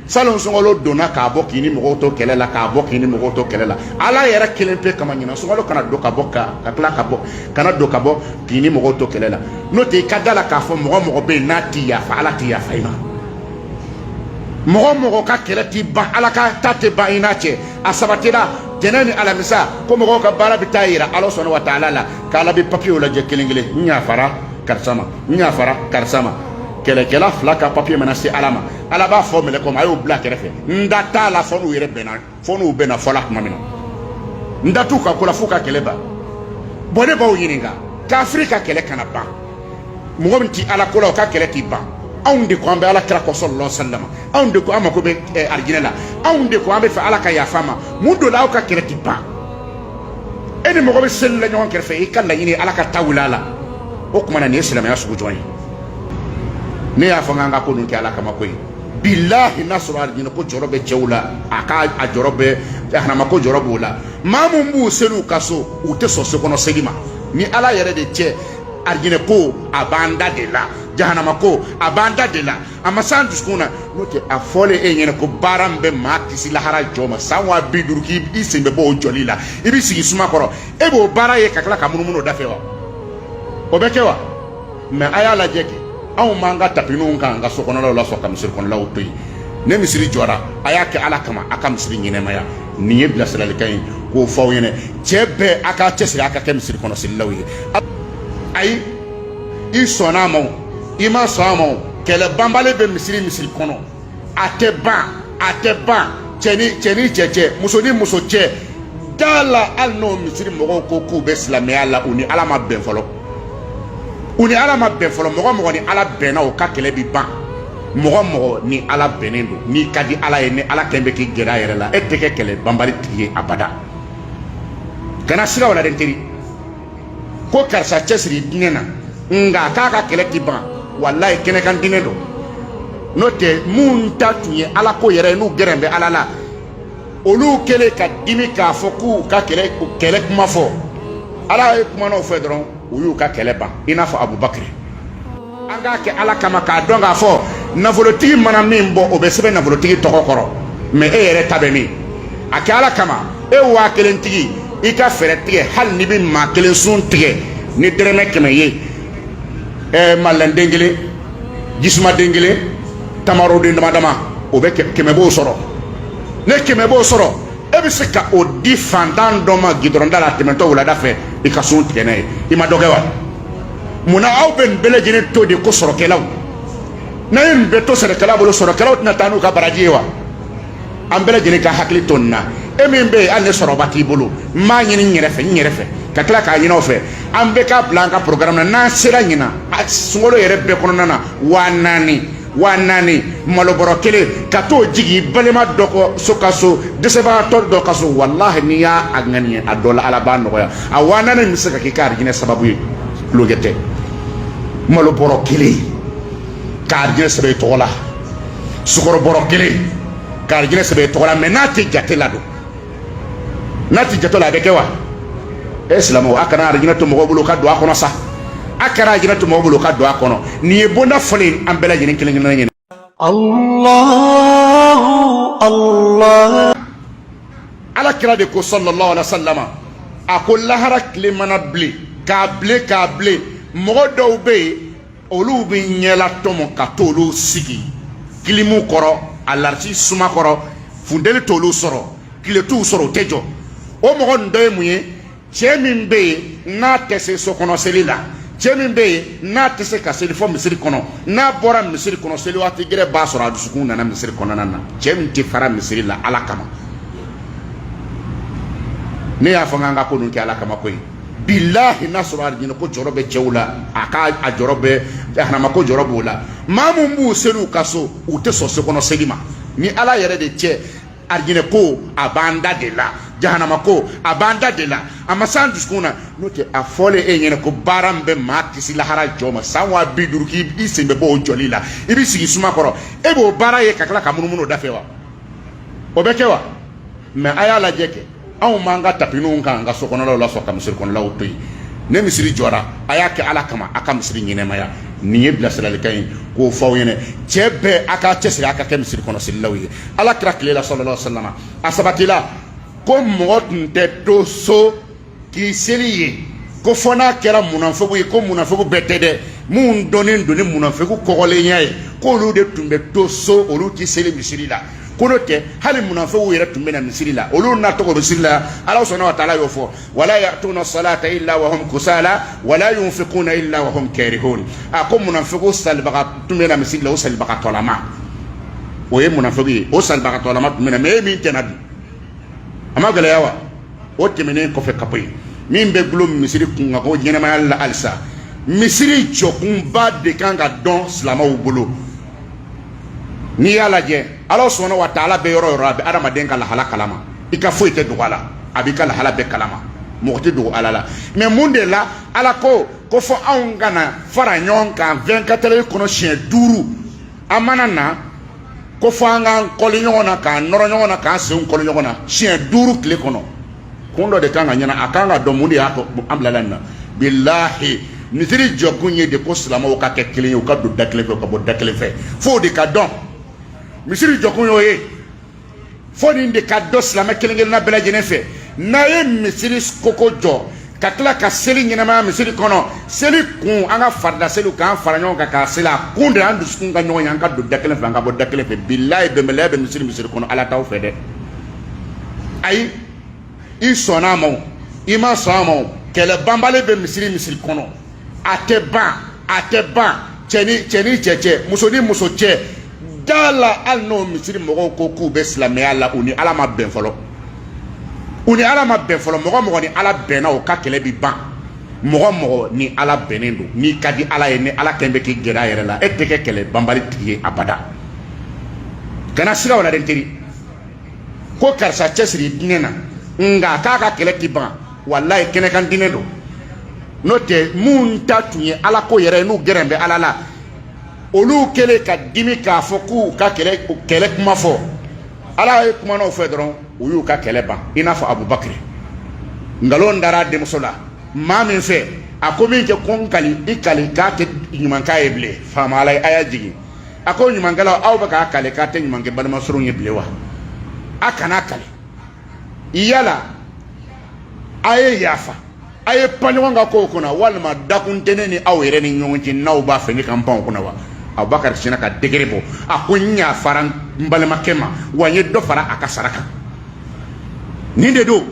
salon songolo donna k'a bɔ k'i ni mɔgɔw to kɛlɛ la k'a bɔ k'i ni mɔgɔw to kɛlɛ la ala yɛrɛ kelen pe kama ɲina songolo kana don ka bɔ ka tila ka bɔ kana don ka bɔ k'i ni mɔgɔw to kɛlɛ la n'o tɛ i ka da la k'a fɔ mɔgɔ mɔgɔ bɛ yen n'a t'i yafa ala t'i yafa i ma mɔgɔ mɔgɔ ka kɛlɛ t'i ban ala ka ta tɛ ban i n'a cɛ a sabatira tɛnɛ ni alamisa ko mɔgɔw ka baara bɛ taa yira ala sɔnna wa taala la k'ala bɛ papiyew lajɛ kelen kelen n yafara karisa ma n yafara karisa ma kɛlɛkɛla fila ka papiye mana se ala ma ala b'a fɔ mɛlɛkɛw ma a y'o bila kɛrɛfɛ n da t'a la fɔ n'u yɛrɛ bɛnna fɔ n'u bɛnna fɔ la tuma min na n da t'u ka ko la f'u ka kɛlɛ ban bɔn ne b'aw ɲininka kafiri ka kɛlɛ kana ban mɔgɔ min ti ala ko la o ka kɛlɛ t'i ban anw de ko an bɛ ala kira kɔ sallallahu alaihi wasallam anw de ko an mako bɛ alijinɛ la anw de ko an bɛ fɛ ala ka yafa ma mun dɔ la aw ka kɛlɛ t'i ban e ni mɔgɔ bɛ seli la ɲɔgɔn kɛrɛfɛ i ka laɲini ala ka taa wuli a la o tuma na nin ye silamɛya sugu jɔn ye ne y'a fɔ n ka ko nun kɛ ala kama ko ye bilahi n'a sɔrɔ alijinɛ ko jɔrɔ bɛ cɛw la a ka a jɔrɔ bɛ jahanama ko jɔrɔ b'o la maa mun b'u seli u ka so u tɛ sɔn sokɔnɔ seli ma ni ala yɛrɛ de cɛ alijinɛ ko a b'an da de la jahanama ko a b'an da de la a ma s'an dusukun na n'o tɛ a fɔlen e ɲɛna ko baara min bɛ maa kisi lahara jɔ ma san wa 50 k'i sen bɛ bɔ o jɔli la i bɛ sigi suma kɔrɔ e b'o baara ye ka tila ka munumunu o da fɛ wa o bɛ kɛ wa mɛ a y'a lajɛ kɛ anw m'an ka tapiniw kan an ka sokɔnɔlaw la sɔn ka misiri kɔnɔlaw to yen ne misiri jɔra a y'a kɛ ala kama a ka misiri ɲɛnɛmaya nin ye bilasiralikan ye k'o fɔ aw ɲɛna cɛ bɛɛ a ka cɛsiri a ka kɛ misiri kɔnɔ selilaw ye ayi i sɔnna a ma o i ma sɔn a ma o kɛlɛ banbali bɛ misiri kɔnɔ a tɛ ban cɛ ni cɛ muso ni muso cɛ da la hali n'o misiri mɔgɔw ko k'u bɛ silamɛya la u ni ala ma bɛn fɔlɔ u ni ala ma bɛn fɔlɔ mɔgɔ mɔgɔ ni ala bɛnna o ka kɛlɛ bi ban mɔgɔ mɔgɔ ni ala bɛnnen don n'i ka di ala ye ni ala kɛn bɛ k'i gɛrɛ a yɛrɛ la e tɛ kɛ kɛlɛ banbali tigi ye abada kana siga o la dɛ n teri ko karisa cɛsiri diinɛ na nka k'a ka kɛlɛ ti ban walayi kɛnɛkan diinɛ don n'o tɛ mun ta tun ye ala ko yɛrɛ ye n'u gɛrɛ bɛ ala la olu kɛlen ka dimi k'a fɔ k'u ka kɛlɛ kuma fɔ ala ye kuma n'o fɛ dɔrɔn u y'u ka kɛlɛ ban i n'a fɔ abubakiri an k'a kɛ ala kama k'a dɔn k'a fɔ nafolotigi mana min bɔ o bɛ sɛbɛn nafolotigi tɔgɔ kɔrɔ mɛ e yɛrɛ ta bɛ min a kɛ ala kama e 1000 tigi i ka fɛɛrɛ tigɛ hali n'i bɛ maa 1 sun tigɛ ni dɛrɛmɛ 100 ye malɛnden 1 jisumaden 1 tamaroden dama o bɛ 100 b'o sɔrɔ ne 100 b'o sɔrɔ e bɛ se ka o di fantan dɔ ma gidɔrɔnda la tɛmɛtɔ wulada fɛ i ka sun tigɛ n'a ye i ma dɔ kɛ wa munna aw bɛ nin bɛɛ lajɛlen to de ko sɔrɔkɛlaw n'a ye nin bɛɛ to sɛnɛkɛlaw bolo sɔrɔkɛlaw tɛna taa n'u ka baraji ye wa an bɛɛ lajɛlen ka hakili to nin na e min bɛ yen hali ni sɔrɔba t'i bolo n b'a ɲini n yɛrɛ fɛ ka tila k'a ɲini aw fɛ an bɛɛ k'a bila an ka programme na n'an sera ɲina sunkalo yɛrɛ bɛɛ kɔnɔna na 4000 malobɔrɔ 1 ka t'o jigi balima dɔ kɔ so ka so dɛsɛbagatɔ dɔ ka so walahi n'i y'a ŋaniya a dɔ la ala b'a nɔgɔya a 4000 bɛ se ka k'i ka arijinɛ sababu ye tulokɛ tɛ malobɔrɔ 1 ka arijinɛ sɛbɛn i tɔgɔ la sukɔrɔbɔrɔ 1 ka arijinɛ sɛbɛn i tɔgɔ la mɛ n'a tɛ jate la don n'a tɛ jate la a bɛ kɛ wa e silamɛw a kana arijinɛ to mɔgɔw bolo ka don a kɔnɔ sa a kɛra arijinɛ to mɔgɔw bolo ka don a kɔnɔ nin ye bonda fɔlen an bɛɛ lajɛlen kelen-kelen ɲɛna Allah ala kira de ko sallallahu alaihi wasallam a ko lahara tile mana bilen k'a bilen mɔgɔ dɔw bɛ yen olu bɛ ɲɛla tɔmɔ ka t'olu sigi kilimu kɔrɔ alarisi suma kɔrɔ funteni t'olu sɔrɔ tile t'u sɔrɔ u tɛ jɔ o mɔgɔ nin dɔ ye mun ye cɛ min bɛ yen n'a tɛ se sokɔnɔ seli la cɛ min bɛ yen n'a tɛ se ka seli fɔ misiri kɔnɔ n'a bɔra misiri kɔnɔ seli waati gɛrɛ b'a sɔrɔ a dusukun nana misiri kɔnɔna na cɛ min tɛ fara misiri la ala kama ne y'a fɔ n ka ko nun kɛ ala kama ko ye bilahi n'a sɔrɔ alijinɛ ko jɔrɔ bɛ cɛw la a jɔrɔ bɛ jahanama ko jɔrɔ b'o la maa mun b'u seli u ka so u tɛ sɔn sokɔnɔ seli ma ni ala yɛrɛ de cɛ arijinɛ ko a b'an da de la jahanama ko a b'an da de la a ma s'an dusukun na n'o tɛ a fɔlen e ɲɛna ko baara min bɛ maa kisi lahara jɔ ma san wa 50 k'i sen bɛ bɔ o jɔli la i bɛ sigi suma kɔrɔ e b'o baara ye ka tila ka munumunu o da fɛ wa o bɛ kɛ wa mɛ a y'a lajɛ kɛ anw m'an ka tapiniw kan an ka sokɔnɔlaw la sɔn ka misiri kɔnɔlaw to yen ne misiri jɔra a y'a kɛ ala kama a ka misiri ɲɛnɛmaya nin ye bilasiralikan ye k'o fɔ aw ɲɛna cɛ bɛɛ a k'a cɛsiri a ka kɛ misiri kɔnɔ selilaw ye ala kira tile la sallallahu alaihi wasallam a sabatila ko mɔgɔ tun tɛ to so k'i seli ye ko fɔ n'a kɛra munafiku ye ko munafiku bɛɛ tɛ dɛ mun dɔnnen don ni munafiku kɔgɔlenya ye k'olu de tun bɛ to so olu tɛ seli misiri la ko n'o tɛ hali munafiku yɛrɛ tun bɛ na misiri la olu n'a tɔgɔ misiri la ala sɔnna wa taala y'o fɔ wala ya'tuna salata illa wa hum kusala wala yunfiquna illa wa hum karihun a ko munafiku salibaga tun bɛ na misiri la o salibagatɔlama o ye munafiku ye o salibagatɔlama tun bɛ na mais e min tɛna dun a ma gɛlɛya wa o tɛmɛnen kɔfɛ ka bɔ yen min bɛ gulo misiri kun kan ko ɲɛnamaya la halisa misiri jɔkunba de kan ka dɔn silamɛw bolo n'i y'a lajɛ ala sɔnna wa taala bɛ yɔrɔ yɔrɔ a bɛ adamaden ka lahala kalama i ka foyi tɛ dogo a la a b'i ka lahala bɛɛ kalama mɔgɔ tɛ dogo ala la mais mun de la ala ko fɔ anw kana fara ɲɔgɔn kan 24 heures kɔnɔ siɲɛ 5 an mana na ko fɔ an k'an kɔli ɲɔgɔn na k'an nɔrɔ ɲɔgɔn na k'an senw kɔli ɲɔgɔn na siɲɛ 5 tile kɔnɔ kun dɔ de kan ka ɲɛna a kan ka dɔn mun de y'a to an bilala nin na bilahi misiri jɔkun ye de ko silamɛw ka kɛ kelen ye u ka don da kelen fɛ u ka bɔ da kelen fɛ fo de ka dɔn misiri jɔkun y'o ye fo nin de ka dɔn silamɛ kelen kelenna bɛɛ lajɛlen fɛ n'a ye misiri koko jɔ ka tila ka seli ɲɛnamaya misiri kɔnɔ seli kun an ka farida seliw k'an fara ɲɔgɔn kan k'a seli a kun de an dusukun ka ɲɔgɔn ye an ka don da kelen fɛ an ka bɔ da kelen fɛ bilahi bɛnbaliya bɛ misiri kɔnɔ ala t'aw fɛ dɛ ayi i sɔnna a ma o i ma sɔn a ma o kɛlɛ banbali bɛ misiri kɔnɔ a tɛ ban cɛ ni cɛ muso ni muso cɛ da la hali n'o misiri mɔgɔw ko k'u bɛ silamɛya la u ni ala ma bɛn fɔlɔ mɔgɔ ni ala bɛnna o ka kɛlɛ bi ban mɔgɔ ni ala bɛnnen don n'i ka di ala ye ni ala kɛn bɛ k'i gɛrɛ a yɛrɛ la e tɛ kɛ kɛlɛ banbali tigi ye abada kana siga o la dɛ teri ko karisa cɛsiri diinɛ na nga k'a ka kɛlɛ ti ban wallahi kɛnɛkan diinɛ don n'o tɛ mun ta tun ye ala ko yɛrɛ n'u gɛrɛ bɛ ala la olu kɛlen ka dimi k'a fɔ k'u ka kɛlɛ kuma fɔ ala ye kuma n'o fɛ dɔrɔn u y'u ka kɛlɛ ban i n'a fɔ abubakiri nkalon dara denmuso la maa min fɛ a ko min kɛ ko n kali i kali k'a tɛ ɲumanka ye bilen faama ala ye a y'a jigin a ko ɲumankɛlaw aw bɛ k'a kali k'a tɛ ɲuman kɛ balimamusow ye bilen wa a kana kali yala a ye yafa a ye pan ɲɔgɔn ka kow kɔnɔ walima dakun tɛ ne ni aw yɛrɛ ni ɲɔgɔn cɛ n'aw b'a fɛ ne ka n pan o kɔnɔ wa abubakari sinna ka degere bɔ a ko n yafara n balimakɛ ma wa n ye dɔ fara a ka sara kan nin de don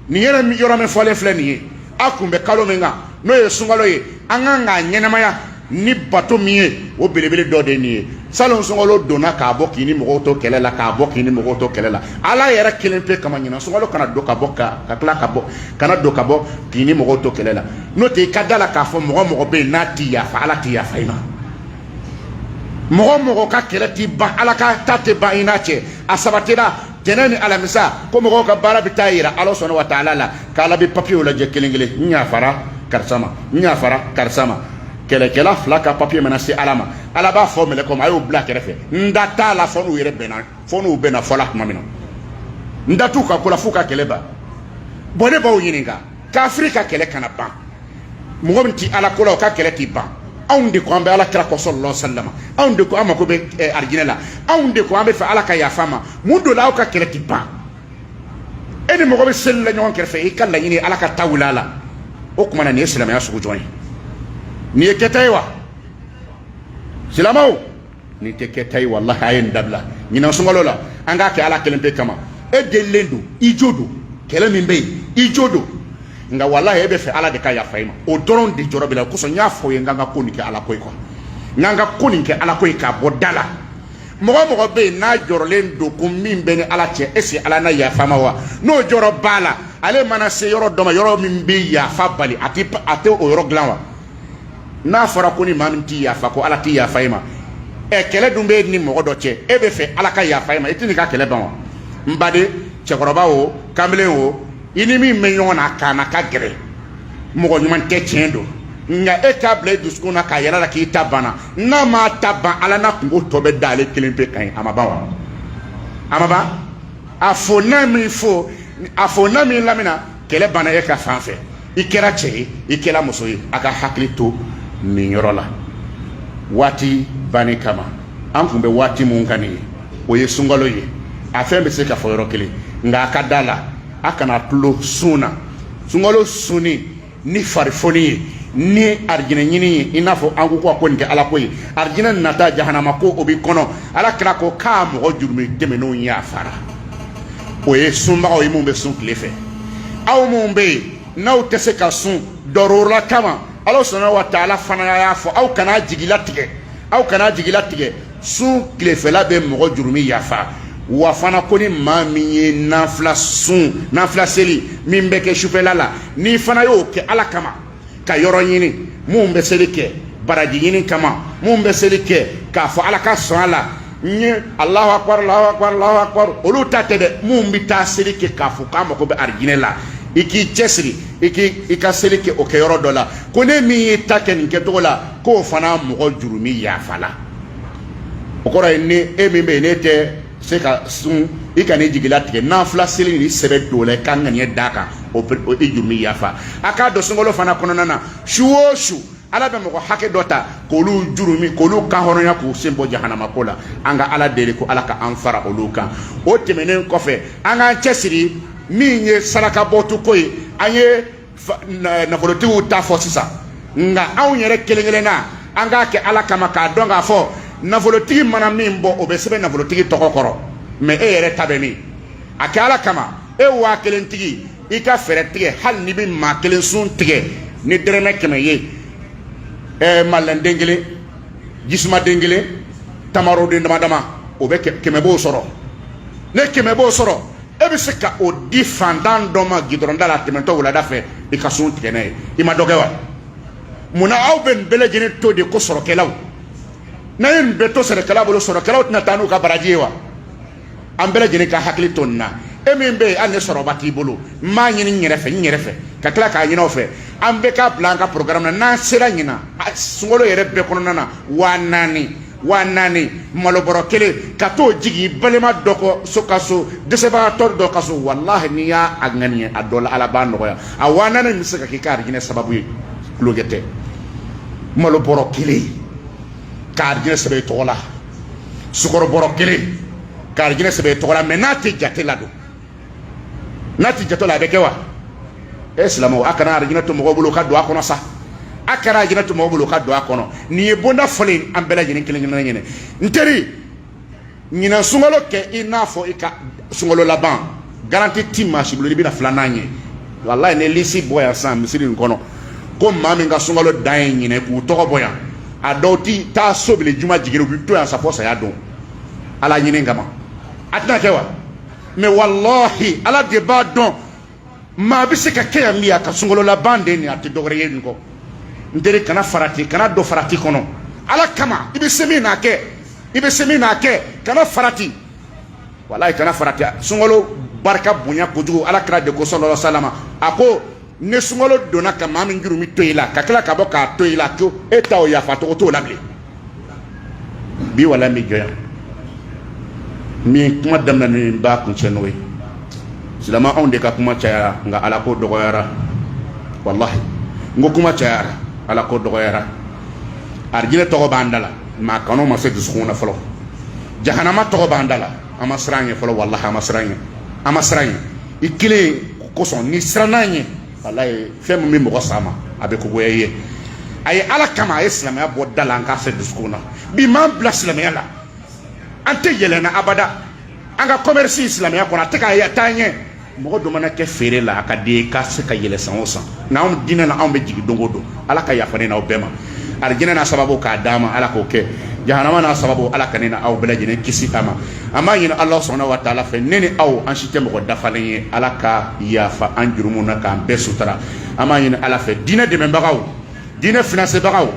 nin yɔrɔ min fɔlen filɛ nin ye a kun bɛ kalo min kan n'o ye sunkalo ye an kan k'a ɲɛnamaya ni bato min ye o belebele dɔ de ye nin ye salon sunkalo donna k'a bɔ k'i ni mɔgɔw to kɛlɛ la k'a bɔ k'i ni mɔgɔw to kɛlɛ la ala yɛrɛ kelen pe kama ɲinan sunkalo kana don ka bɔ ka tila ka bɔ kana don ka bɔ k'i ni mɔgɔw to kɛlɛ la n'o tɛ i ka da la k'a fɔ mɔgɔ bɛ yen n'a t'i yafa ala t'i yafa i ma mɔgɔ ka kɛlɛ t'i ban ala ka ta tɛ ban i n'a cɛ a sabatira tɛnɛ ni alamisa ko mɔgɔw ka baara bɛ taa yira ala sɔnna wa taala la k'ala bɛ papiyew lajɛ kelen kelen n yafara karisa ma kɛlɛkɛla fila ka papiye mana se ala ma ala b'a fɔ mɛlɛkɛw ma a y'o bila kɛrɛfɛ n da t'a la fɔ n'u yɛrɛ bɛnna fɔ la tuma min na n da t'u ka ko la f'u ka kɛlɛ ban bɔn ne b'aw ɲininka kafiri ka kɛlɛ kana ban mɔgɔ min ti ala ko la o ka kɛlɛ t'i ban anw de ko an bɛ ala kira kɔ sallallahu alaihi wasallam anw de ko an mako bɛ arijinɛ la anw de ko an bɛ fɛ ala ka yafa ma mun do la aw ka kɛlɛ t'i ban e ni mɔgɔ bɛ seli la ɲɔgɔn kɛrɛfɛ i ka laɲini ala ka taa wuli a la o tuma na nin ye silamɛya sugu jɔn ye nin ye kɛta ye wa silamɛw nin tɛ kɛta ye walahi a ye nin dabila ɲinan sunkalo la an k'a kɛ ala kelen pe kama e delilen don i jo don kɛlɛ min bɛ yen i jo don nka walahi e bɛ fɛ ala de ka yafa i ma o dɔrɔn de jɔrɔ bɛ la kosɔn n y'a fɔ ye n k'an ka ko nin kɛ ala ko ye n k'an ka ko nin kɛ ala ko ye k'a bɔ da la mɔgɔ bɛ yen n'a jɔrɔlen don ko min bɛ ni ala cɛ est-ce que ala na yafa ma wa n'o jɔrɔ b'a la ale mana se yɔrɔ dɔ ma yɔrɔ min bɛ yafa bali a tɛ o yɔrɔ dilan wa n'a fɔra ko ni maa min t'i yafa ko ala t'i yafa i ma kɛlɛ dun bɛ ni mɔgɔ dɔ cɛ e bɛ fɛ ala ka yafa i ma i tɛ nin ka kɛlɛ ban wa n baden cɛkɔrɔba o kamalen o i ni min bɛ ɲɔgɔn na a kaana ka gɛrɛ mɔgɔ ɲuman tɛ tiɲɛ don nka e t'a bila i dusukun na k'a yɛrɛ la k'i ta banna n'a ma ta ban ala n'a kungo tɔ bɛ da ale kelen pe kan ye a ma ban wa a ma ban a fɔ n'a min lamina kɛlɛ banna e ka fan fɛ i kɛra cɛ ye i kɛra muso ye a ka hakili to nin yɔrɔ la waati banni kama an kun bɛ waati mun kan nin ye o ye sunkalo ye a fɛn bɛ se ka fɔ yɔrɔ kelen nka a ka da la a kana tulo sun na sunkalo sunni ni farifoni ye ni arijinɛ ɲini ye i n'a fɔ an ko ko nin tɛ ala ko ye arijinɛ nata jahanama ko o bɛ kɔnɔ ala kira ko k'a mɔgɔ jurumi tɛmɛnenw yafara o ye sunbagaw ye mun bɛ sun tile fɛ aw mun bɛ yen n'aw tɛ se ka sun dɔrɔrɔla kama ala sɔnna wa taala fana y'a fɔ aw kana jigila tigɛ sun tilefɛla bɛ mɔgɔ jurumi yafa wa fana ko ni maa min ye nafila seli min bɛ kɛ sufɛla la n'i fana y'o kɛ ala kama ka yɔrɔ ɲini mun bɛ seli kɛ baraji ɲini kama mun bɛ seli kɛ k'a fɔ ala ka sɔn a la n ye alahu akbar olu ta tɛ dɛ mun bɛ taa seli kɛ k'a fɔ k'a mago bɛ arijinɛ la i k'i cɛsiri i ka seli kɛ o kɛ yɔrɔ dɔ la ko ne min y'i ta kɛ nin kɛcogo la k'o fana mɔgɔ jurumi yafa la o kɔrɔ ye ni e min bɛ yen n'e tɛ se ka sun i ka n'i jigila tigɛ nafila seli ni sɛbɛ don la i ka ŋaniya d'a kan o i jurumi yafa a k'a dɔn sunkalo fana kɔnɔna na su o su ala bɛ mɔgɔ hakɛ dɔ ta k'olu jurumi k'olu kan hɔrɔnya k'u sen bɔ jahanama ko la an ka ala deli ko ala ka an fara olu kan o tɛmɛnen kɔfɛ an k'an cɛsiri min ye saraka bɔtu ko ye an ye nafolotigiw ta fɔ sisan nka anw yɛrɛ kelen kelenna an k'a kɛ ala kama k'a dɔn k'a fɔ nafolotigi mana min bɔ o bɛ sɛbɛn nafolotigi tɔgɔ kɔrɔ mɛ e yɛrɛ ta bɛ min a kɛ ala kama e 1000 tigi i ka fɛɛrɛ tigɛ hali n'i bɛ maa kelen sun tigɛ ni dɛrɛmɛ 100 ye malɛnden kelen jisumaden kelen tamaroden dama dama o bɛ 100 b'o sɔrɔ ne 100 b'o sɔrɔ e bɛ se ka o di fantan dɔ ma gidɔrɔnda la tɛmɛtɔ wulada fɛ i ka sun tigɛ n'a ye i ma dɔ kɛ wa munna aw bɛ nin bɛɛ lajɛlen to de ko sɔrɔkɛlaw n'a ye nin bɛɛ to sɛnɛkɛlaw bolo sɔrɔkɛlaw tɛna taa n'u ka baraji ye wa an bɛɛ lajɛlen ka hakili to nin na e min bɛ yen hali ni sɔrɔba t'i bolo n b'a ɲini n yɛrɛ fɛ ka tila k'a ɲini aw fɛ an bɛɛ k'a bila an ka programme na n'an sera ɲina sunkalo yɛrɛ bɛɛ kɔnɔna na 4000 malobɔrɔ kelen ka t'o jigi i balima dɔ kɔ so ka so dɛsɛbagatɔ dɔ ka so walahi n'i y'a ŋaniya a dɔ la ala b'a nɔgɔya a 4000 bɛ se ka k'i ka arijinɛ sababu ye kulokɛ tɛ malobɔrɔ kelen ka arijinɛ sɛbɛn i tɔgɔ la sukɔrɔbɔrɔ kelen ka arijinɛ sɛbɛn i tɔgɔ la mɛ n'a tɛ jate la don n'a tɛ jate la a bɛ kɛ wa e silamɛw a kana arijinɛ to mɔgɔw bolo ka don a kɔnɔ sa a kana arijinɛ to mɔgɔw bolo ka don a kɔnɔ nin ye bonda fɔlen an bɛɛ lajɛlen kelen kelen ɲɛnɛ n teri ɲinan sunkalo kɛ i n'a fɔ i ka sunkalo laban garanti ti maa si bolo i bɛna 2nan ye walayi ne lisi bɔ yan san misiri nin kɔnɔ ko maa min ka sunkalo dan ye ɲinɛ k'u tɔgɔ bɔ yan a dɔw ti taa so bile juma jigin u bɛ to yan sa fɔ saya don ala ɲini kama a tɛna kɛ wa mɛ walahi ala de b'a dɔn maa bɛ se ka kɛ yan min a ka sunkalo laban de nin a tɛ dɔwɛrɛ ye nin kɔ n teri kana farati kana dɔ farati kɔnɔ ala kama i bɛ se min n'a kɛ kana farati walayi kana farati sunkalo barika bonya kojugu ala kira de ko sallallahu alaihi wasallam a ko ne sunkalo donna ka maa min jurumi to i la ka tila ka bɔ k'a to i la ko e ta o yafa tɔgɔ t'o la bilen bi wala n bɛ jɔ yan min kuma daminɛ ni b'a kuncɛ n'o ye silamɛ anw de ka kuma cayara nka ala ko dɔgɔyara walahi n ko kuma cayara ala ko dɔgɔyara arijinɛ tɔgɔ b'an da la maa kanu ma se dusukun na fɔlɔ jahanama tɔgɔ b'an da la an ma siran ɲɛ fɔlɔ walahi an ma siran ɲɛ i kelen kosɔn ni siranna ɲɛ walayi fɛn min bɛ mɔgɔ sa ma a bɛ kogoya i ye a ye ala kama a ye silamɛya bɔ da la an k'a se dusukun na bi m'an bila silamɛya la an tɛ yɛlɛnna abada an ka commerce silamɛya kɔnɔ a tɛ k'a taa ɲɛ mɔgɔ dɔ mana kɛ feere la a ka di k'a se ka yɛlɛ san o san nka anw diinɛ na anw bɛ jigin don o don ala ka yafa ne n'aw bɛɛ ma arijinɛ n'a sababu k'a d'a ma ala k'o kɛ jahanama n'a sababu ala ka ne na aw bɛɛ lajɛlen kisi a ma an b'a ɲini ala sɔnna wa taala fɛ ne ni aw an si tɛ mɔgɔ dafalen ye ala ka yafa an jurumu na k'an bɛɛ sutura an b'a ɲini ala fɛ diinɛ dɛmɛbagaw diinɛ finansebagaw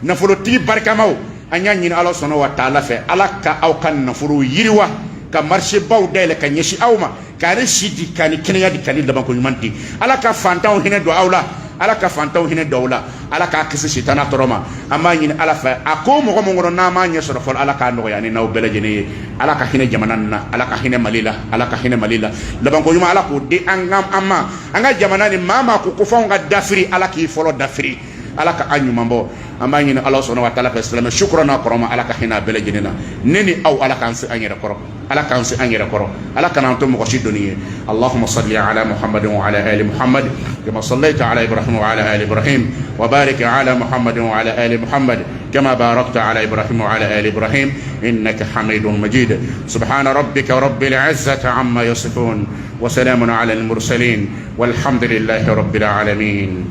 nafolotigi barikamaw an y'a ɲini ala sɔnna wa taala fɛ ala ka aw ka nafolo yiriwa ka marché baw dayɛlɛ ka ɲɛsin aw ma k'a ni si di k'a ni kɛnɛya di k'a ni labanko ɲuman di ala ka fantanw hinɛ don aw la ala ka fantanw hinɛ don aw la ala k'a kisi sitana tɔɔrɔ ma an b'a ɲini ala fɛ a ko mɔgɔ min kɔnɔ n'an m'a ɲɛ sɔrɔ fɔlɔ ala k'a nɔgɔya ni n'aw bɛɛ lajɛlen ye ala ka hinɛ jamana nin na ala ka hinɛ mali la ala ka hinɛ mali la labanko ɲuman ala k'o di an ka jamana nin maa maa ko fɔ anw ka dafiri ala k'i fɔlɔ dafiri ala ka an ɲuman bɔ amani Allah subhanahu wa ta'ala fa islam shukrana koroma ala ka hina bele jinina neni aw ala kan se anyere koro ala kan se anyere koro ala kan antum ko shidoni Allahumma salli ala Muhammad wa ala ali Muhammad kama sallaita ala Ibrahim wa ala ali Ibrahim wa barik ala Muhammad wa ala ali Muhammad كما باركت على إبراهيم وعلى آل إبراهيم إنك حميد مجيد سبحان ربك رب العزة عما يصفون وسلام على المرسلين والحمد لله رب العالمين